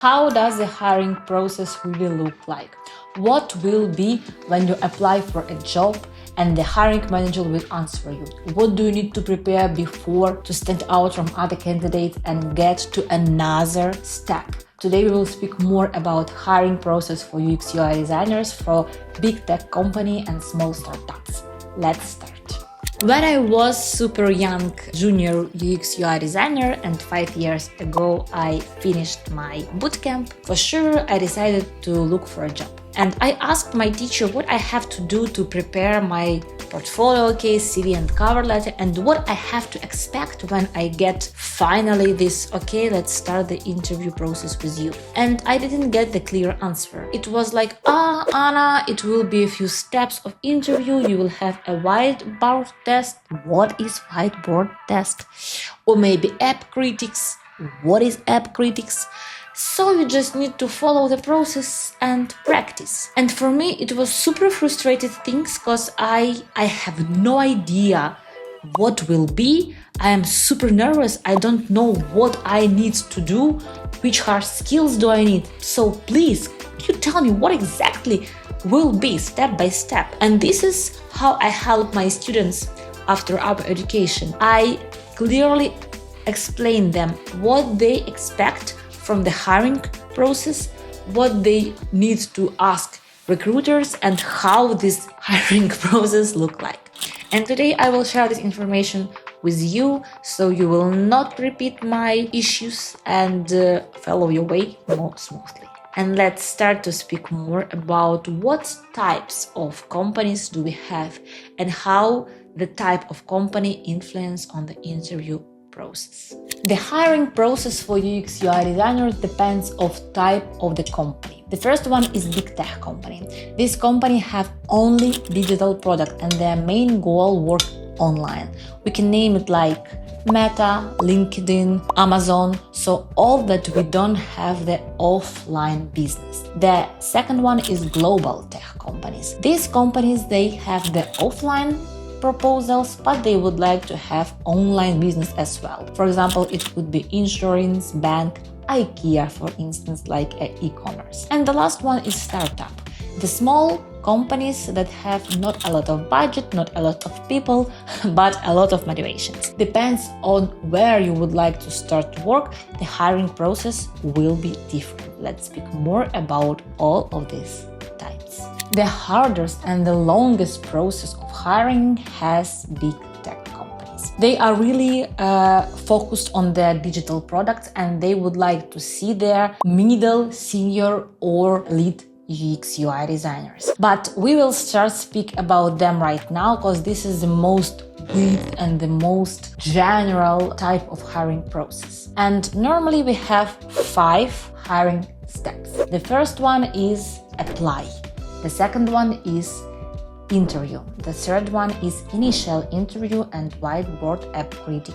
How does the hiring process really look like? What will be when you apply for a job and the hiring manager will answer you? What do you need to prepare before to stand out from other candidates and get to another step? Today we will speak more about hiring process for UX UI designers for big tech company and small startups. Let's start. When I was super young junior UX UI designer and 5 years ago I finished my bootcamp, for sure I decided to look for a job. And I asked my teacher what I have to do to prepare my portfolio case, CV and cover letter, and what I have to expect when I get finally this, okay, let's start the interview process with you. And I didn't get the clear answer. It was like, Anna, it will be a few steps of interview, you will have a whiteboard test. What is whiteboard test? Or maybe app critics. What is app critics? So you just need to follow the process and practice. And for me, it was super frustrated things because I have no idea what will be. I am super nervous. I don't know what I need to do, which hard skills do I need. So please, can you tell me what exactly will be step by step? And this is how I help my students after our education. I clearly explain them what they expect from the hiring process, what they need to ask recruiters, and how this hiring process look like. And today I will share this information with you so you will not repeat my issues and follow your way more smoothly. And let's start to speak more about what types of companies do we have and how the type of company influence on the interview process. The hiring process for UX UI designers depends on type of the company. The first one is big tech company. This company have only digital product and their main goal work online. We can name it like Meta, LinkedIn, Amazon, so all that we don't have the offline business. The second one is global tech companies. These companies, they have the offline proposals, but they would like to have online business as well. For example, it could be insurance, bank, IKEA, for instance, like e-commerce. And the last one is startup. The small companies that have not a lot of budget, not a lot of people, but a lot of motivations. Depends on where you would like to start to work, the hiring process will be different. Let's speak more about all of these types. The hardest and the longest process of hiring has big tech companies. They are really focused on their digital products and they would like to see their middle, senior or lead UX UI designers. But we will start speak about them right now because this is the most big and the most general type of hiring process. And normally we have 5 hiring steps. The first one is apply. The second one is interview. The third one is initial interview and whiteboard app critic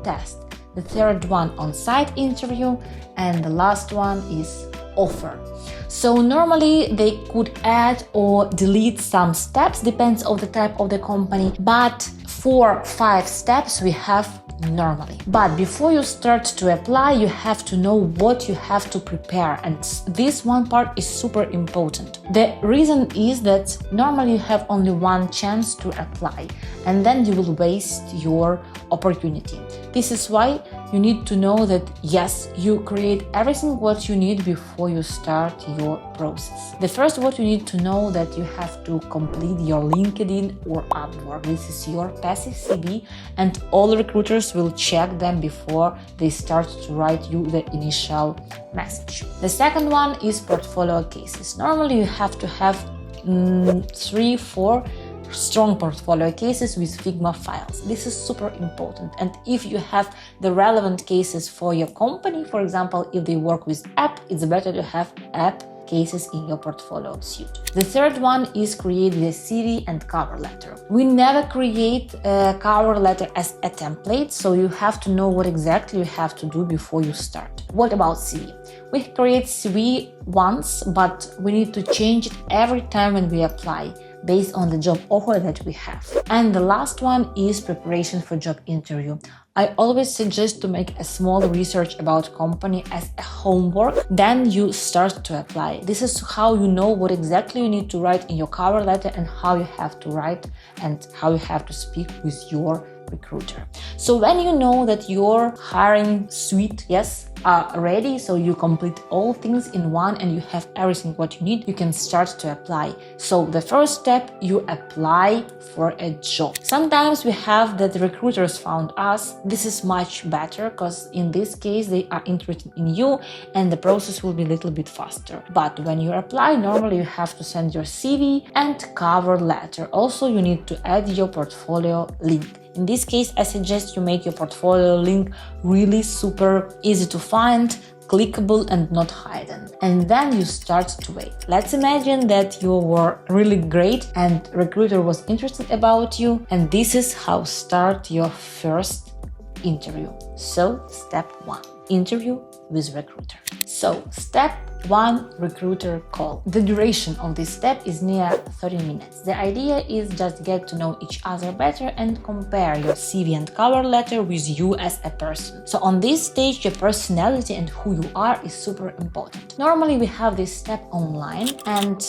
test. The third one on-site interview, and the last one is offer. So normally they could add or delete some steps, depends on the type of the company, but 4-5 steps we have normally. But before you start to apply, you have to know what you have to prepare, and this one part is super important. The reason is that normally you have only one chance to apply and then you will waste your opportunity. This is why you need to know that yes, you create everything what you need before you start your process. The first what you need to know that you have to complete your LinkedIn or Upwork. This is your passive CV and all recruiters will check them before they start to write you the initial message. The second one is portfolio cases. Normally you have to have 3-4 strong portfolio cases with Figma files. This is super important. And if you have the relevant cases for your company, for example, if they work with app, it's better to have app cases in your portfolio suite. The third one is create the CV and cover letter. We never create a cover letter as a template, so you have to know what exactly you have to do before you start. What about CV? We create CV once, but we need to change it every time when we apply, based on the job offer that we have. And the last one is preparation for job interview. I always suggest to make a small research about company as a homework, then you start to apply. This is how you know what exactly you need to write in your cover letter and how you have to write and how you have to speak with your recruiter. So when you know that your hiring suite, are ready, so you complete all things in one and you have everything what you need, you can start to apply. So the first step, you apply for a job. Sometimes we have that recruiters found us. This is much better because in this case they are interested in you and the process will be a little bit faster. But when you apply, normally you have to send your CV and cover letter. Also, you need to add your portfolio link. In this case, I suggest you make your portfolio link really super easy to find, clickable and not hidden. And then you start to wait. Let's imagine that you were really great and recruiter was interested about you, and this is how start your first interview. So step 1, interview with recruiter. So step 1, recruiter call. The duration of this step is near 30 minutes. The idea is just get to know each other better and compare your CV and cover letter with you as a person. So on this stage, your personality and who you are is super important. Normally we have this step online and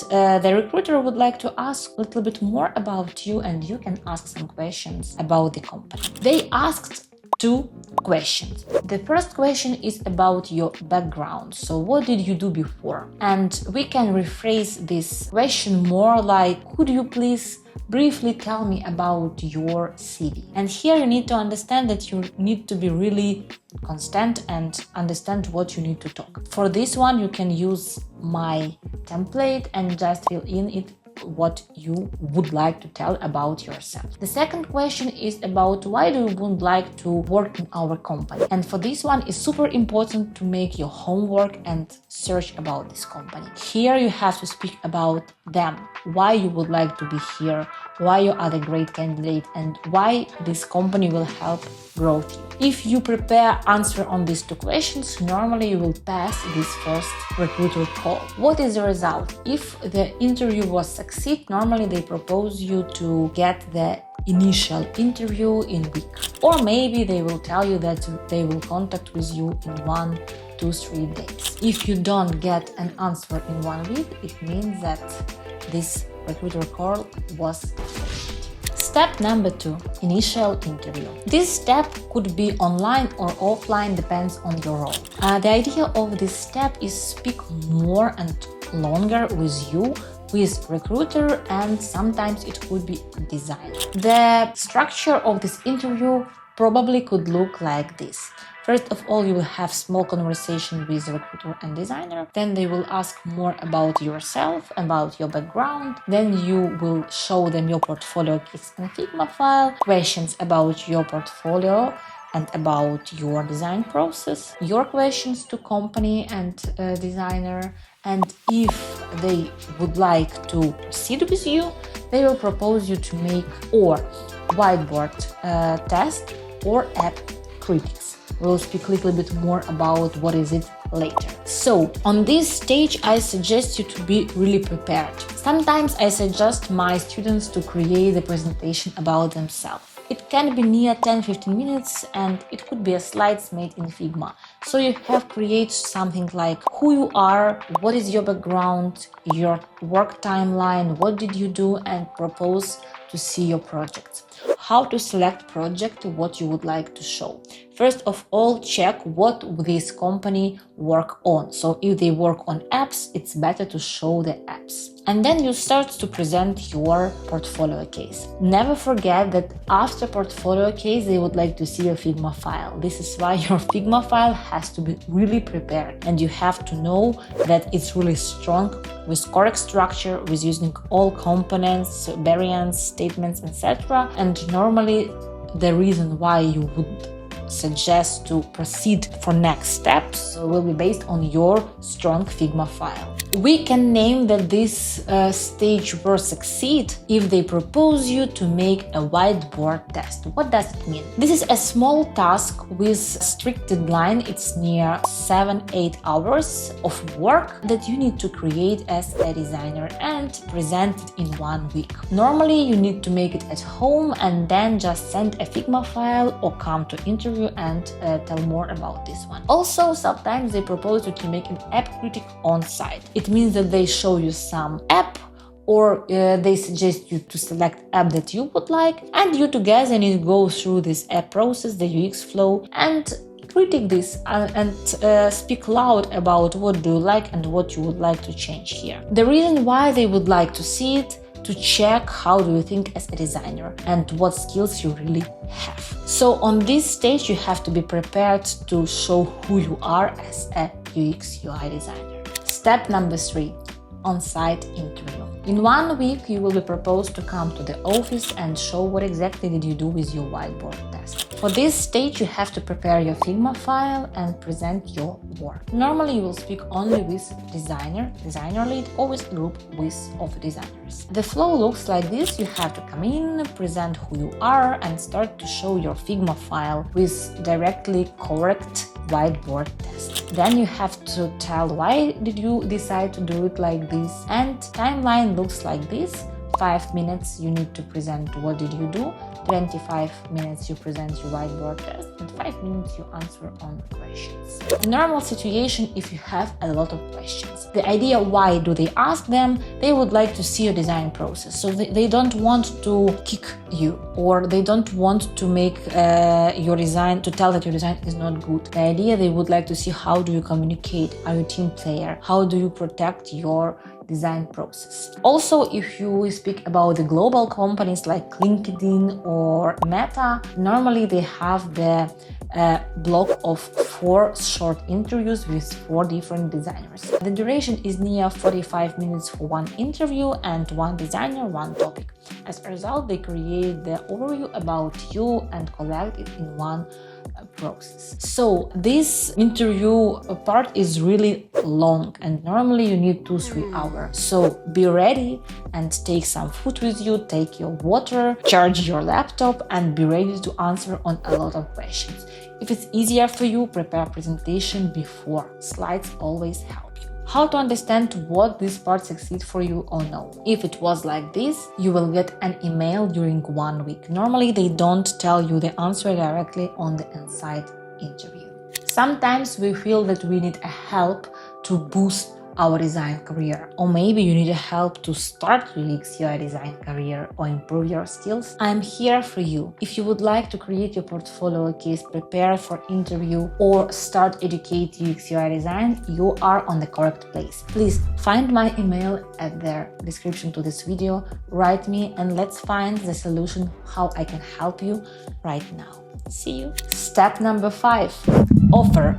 the recruiter would like to ask a little bit more about you and you can ask some questions about the company. They asked 2 questions. The first question is about your background. So what did you do before? And we can rephrase this question more like, could you please briefly tell me about your CV? And here you need to understand that you need to be really constant and understand what you need to talk. For this one, you can use my template and just fill in it what you would like to tell about yourself. The second question is about why do you would like to work in our company. And for this one, it's super important to make your homework and search about this company. Here you have to speak about them, why you would like to be here, why you are the great candidate and why this company will help growth you. If you prepare answer on these 2 questions, normally you will pass this first recruiter call. What is the result? If the interview was succeed, normally they propose you to get the initial interview in week, or maybe they will tell you that they will contact with you in 1, 2, 3 days. If you don't get an answer in 1 week, it means that this recruiter call was failed. Step number 2, initial interview. This step could be online or offline, depends on your role. The idea of this step is speak more and longer with you, with recruiter, and sometimes it could be designer. The structure of this interview probably could look like this. First of all, you will have small conversation with recruiter and designer. Then they will ask more about yourself, about your background. Then you will show them your portfolio case and Figma file, questions about your portfolio and about your design process, your questions to company and designer. And if they would like to proceed with you, they will propose you to make or whiteboard test or app critics. We'll speak a little bit more about what is it later. So on this stage, I suggest you to be really prepared. Sometimes I suggest my students to create a presentation about themselves. It can be near 10-15 minutes and it could be a slides made in Figma. So you have create something like who you are, what is your background, your work timeline, what did you do, and propose to see your projects. How to select project, what you would like to show. First of all, check what this company work on. So if they work on apps, it's better to show the apps. And then you start to present your portfolio case. Never forget that after portfolio case, they would like to see your Figma file. This is why your Figma file has to be really prepared. And you have to know that it's really strong with correct structure, with using all components, variants, statements, etc. And normally the reason why you would suggest to proceed for next steps will be based on your strong Figma file. We can name that this stage will succeed if they propose you to make a whiteboard test. What does it mean? This is a small task with strict deadline. It's near 7-8 hours of work that you need to create as a designer and present it in 1 week. Normally you need to make it at home and then just send a Figma file or come to interview interview and tell more about this one. Also, sometimes they propose you to make an app critic on site. It means that they show you some app, or they suggest you to select app that you would like, and you together need to go through this app process, the UX flow, and critique this and speak loud about what do you like and what you would like to change here. The reason why they would like to see it, to check how do you think as a designer and what skills you really have. So on this stage you have to be prepared to show who you are as a UX UI designer. Step number 3, on-site interview. In 1 week you will be proposed to come to the office and show what exactly did you do with your whiteboard task. For this stage you have to prepare your Figma file and present your work. Normally you will speak only with designer lead, or with group of designers. The flow looks like this. You have to come in, present who you are, and start to show your Figma file with directly correct whiteboard test. Then you have to tell why did you decide to do it like this, and timeline looks like this. 5 minutes you need to present what did you do, 25 minutes you present your whiteboard test, and 5 minutes you answer on questions. In normal situation, if you have a lot of questions, the idea why do they ask them, they would like to see your design process. So they don't want to kick you, or they don't want to make your design, to tell that your design is not good. The idea, they would like to see how do you communicate, are you a team player, how do you protect your design process. Also, if you speak about the global companies like LinkedIn or Meta, normally they have the block of 4 short interviews with 4 different designers. The duration is near 45 minutes for 1 interview, and 1 designer, 1 topic. As a result, they create the overview about you and collect it in 1 process. So this interview part is really long, and normally you need 2-3 hours. So be ready and take some food with you, take your water, charge your laptop, and be ready to answer on a lot of questions. If it's easier for you, prepare presentation before. Slides always help. How to understand what this part succeed for you or no. If it was like this, you will get an email during 1 week. Normally they don't tell you the answer directly on the Onsite interview. Sometimes we feel that we need a help to boost our design career, or maybe you need a help to start your UX/UI design career or improve your skills. I'm here for you. If you would like to create your portfolio case, prepare for interview, or start educate UX/UI design, you are on the correct place. Please find my email at the description to this video, write me, and let's find the solution how I can help you right now. See you. Step number 5, offer.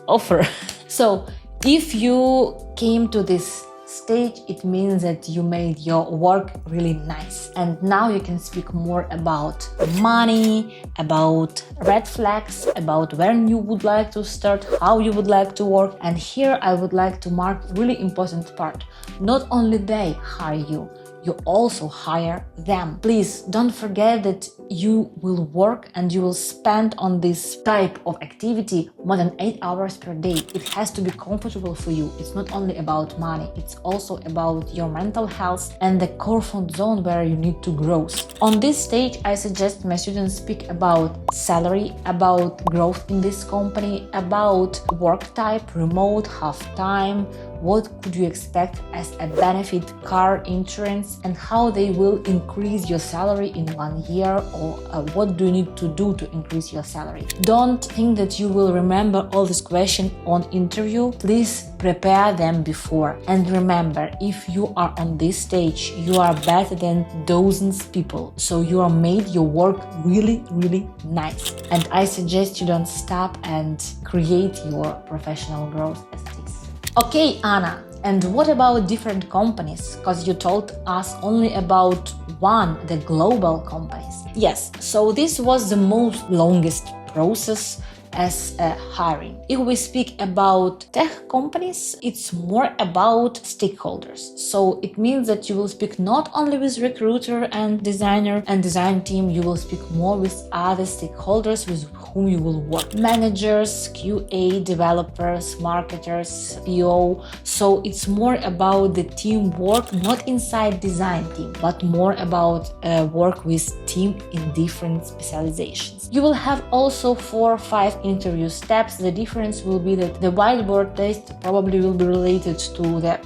Offer. So if you came to this stage, it means that you made your work really nice. And now you can speak more about money, about red flags, about when you would like to start, how you would like to work. And here I would like to mark really important part. Not only they hire you, you also hire them. Please don't forget that you will work and you will spend on this type of activity more than 8 hours per day. It has to be comfortable for you. It's not only about money, it's also about your mental health and the comfort zone where you need to grow. On this stage, I suggest my students speak about salary, about growth in this company, about work type, remote, half-time, what could you expect as a benefit, car insurance, and how they will increase your salary in 1 year, or what do you need to do to increase your salary. Don't think that you will remember all these questions on interview. Please prepare them before. And remember, if you are on this stage, you are better than dozens of people. So you are made your work really, really nice. And I suggest you don't stop and create your professional growth as it is. Okay, Anna, and what about different companies? Because you told us only about one, the global companies. Yes, so this was the most longest process as hiring. If we speak about tech companies, it's more about stakeholders. So it means that you will speak not only with recruiter and designer and design team, you will speak more with other stakeholders with whom you will work. Managers, QA, developers, marketers, PO. So it's more about the teamwork, not inside design team, but more about work with team in different specializations. You will have also 4 or 5 interview steps. The difference will be that the whiteboard test probably will be related to the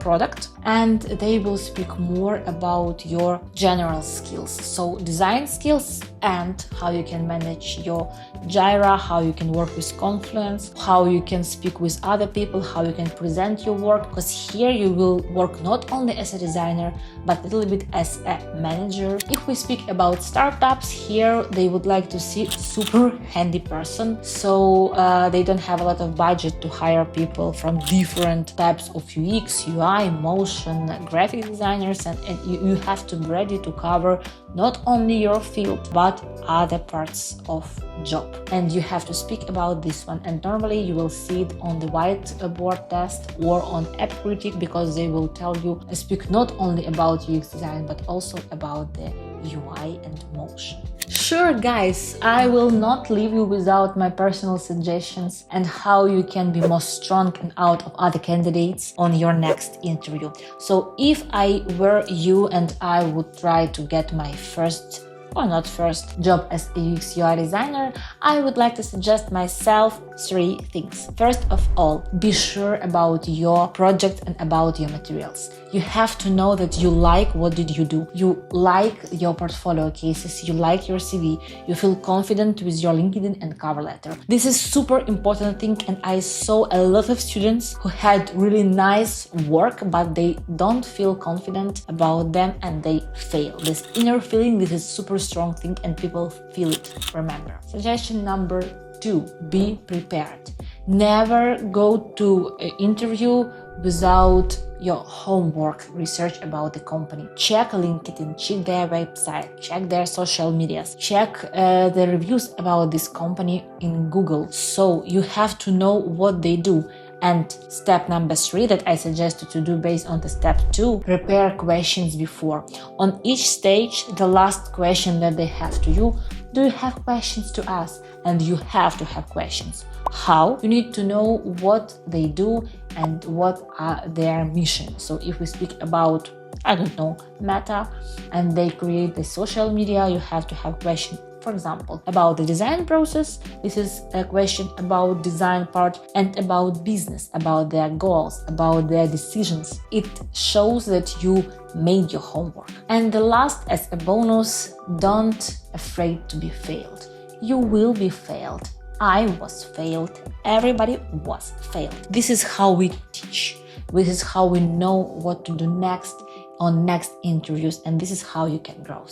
product, and they will speak more about your general skills, so design skills and how you can manage your Jira, how you can work with Confluence, how you can speak with other people, how you can present your work, because here you will work not only as a designer but a little bit as a manager. If we speak about startups, here they would like to see super handy person, so they don't have a lot of budget to hire people from different types of UX, UI, motion, graphic designers, and you have to be ready to cover not only your field but other parts of job, and you have to speak about this one. And normally you will see it on the whiteboard test or on App Critic, because they will tell you speak not only about UX design but also about the UI and motion. Sure guys, I will not leave you without my personal suggestions and how you can be more strong and out of other candidates on your next interview. So if I were you and I would try to get my first or not first job as a UX UI designer, I would like to suggest myself 3 things. First of all, be sure about your project and about your materials. You have to know that you like what did you do. You like your portfolio cases, you like your CV, you feel confident with your LinkedIn and cover letter. This is super important thing, and I saw a lot of students who had really nice work but they don't feel confident about them and they fail. This inner feeling, this is super strong thing and people feel it, remember. Suggestion number 2, be prepared. Never go to an interview without your homework, research about the company. Check LinkedIn, check their website, check their social medias, check the reviews about this company in Google. So you have to know what they do. And step number 3 that I suggest you to do based on the step 2, prepare questions before. On each stage, the last question that they have to you, do you have questions to ask? And you have to have questions. How? You need to know what they do and what are their mission. So if we speak about, I don't know, Meta, and they create the social media, you have to have questions. For example, about the design process, this is a question about design part, and about business, about their goals, about their decisions. It shows that you made your homework. And the last, as a bonus, don't afraid to be failed. You will be failed. I was failed. Everybody was failed. This is how we teach. This is how we know what to do next on next interviews, and this is how you can grow.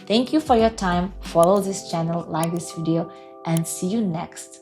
Thank you for your time. Follow this channel, like this video, and see you next.